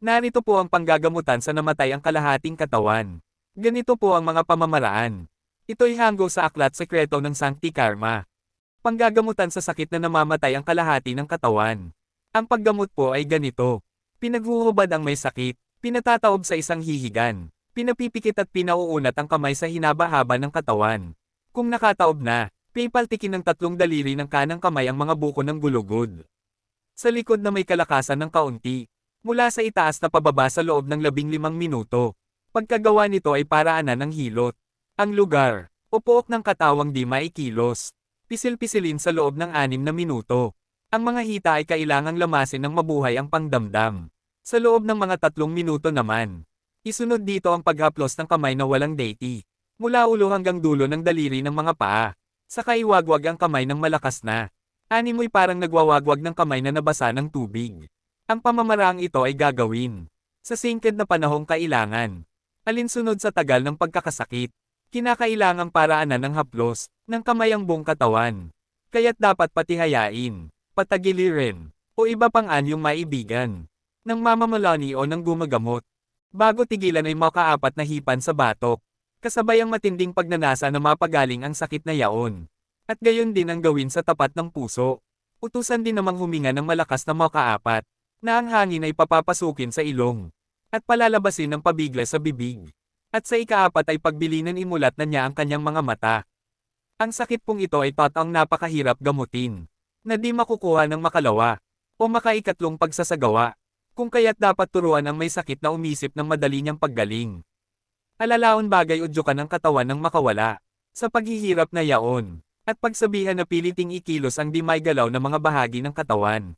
Narito po ang panggagamutan sa namatay ang kalahating katawan. Ganito po ang mga pamamaraan. Ito'y hanggo sa aklat sekreto ng Sancti Karma. Panggagamutan sa sakit na namamatay ang kalahati ng katawan. Ang paggamot po ay ganito. Pinaghuhubad ang may sakit, pinatataob sa isang hihigan, pinapipikit at pinauunat ang kamay sa hinaba-haba ng katawan. Kung nakataob na, pipaltikin ng tatlong daliri ng kanang kamay ang mga buko ng gulugod. Sa likod na may kalakasan ng kaunti, mula sa itaas na pababa sa loob ng 15 minuto. Pagkagawa nito ay paraanan ng hilot. Ang lugar, o pook ng katawang di maikilos. Pisil-pisilin sa loob ng 6 na minuto. Ang mga hita ay kailangang lamasin ng mabuhay ang pangdamdam. Sa loob ng mga 3 minuto naman. Isunod dito ang paghaplos ng kamay na walang deity. Mula ulo hanggang dulo ng daliri ng mga paa. Saka iwagwag ang kamay ng malakas na. Animoy parang nagwawagwag ng kamay na nabasa ng tubig. Ang pamamaraang ito ay gagawin sa singked na panahong kailangan. Alinsunod sa tagal ng pagkakasakit. Kinakailangang paraanan ng haplos ng kamay ang buong katawan. Kaya't dapat patihayain, patagilirin, o iba pang anyong maibigan. Ng mamamalani o ng gumagamot. Bago tigilan ay makaapat na hipan sa batok. Kasabay ang matinding pagnanasa na mapagaling ang sakit na yaon. At gayon din ang gawin sa tapat ng puso. Utusan din namang huminga ng malakas na makaapat, na ang hangin ay papapasukin sa ilong. At palalabasin ng pabigla sa bibig. At sa ikaapat ay pagbilinan imulat na niya ang kanyang mga mata. Ang sakit pong ito ay totoong napakahirap gamutin, na di makukuha ng makalawa, o makaikatlong pagsasagawa, kung kaya't dapat turuan ang may sakit na umisip ng madali niyang paggaling. Alalaon bagay udyukan ng katawan ng makawala, sa paghihirap na yaon, at pagsabihan na piliting ikilos ang di may galaw na mga bahagi ng katawan.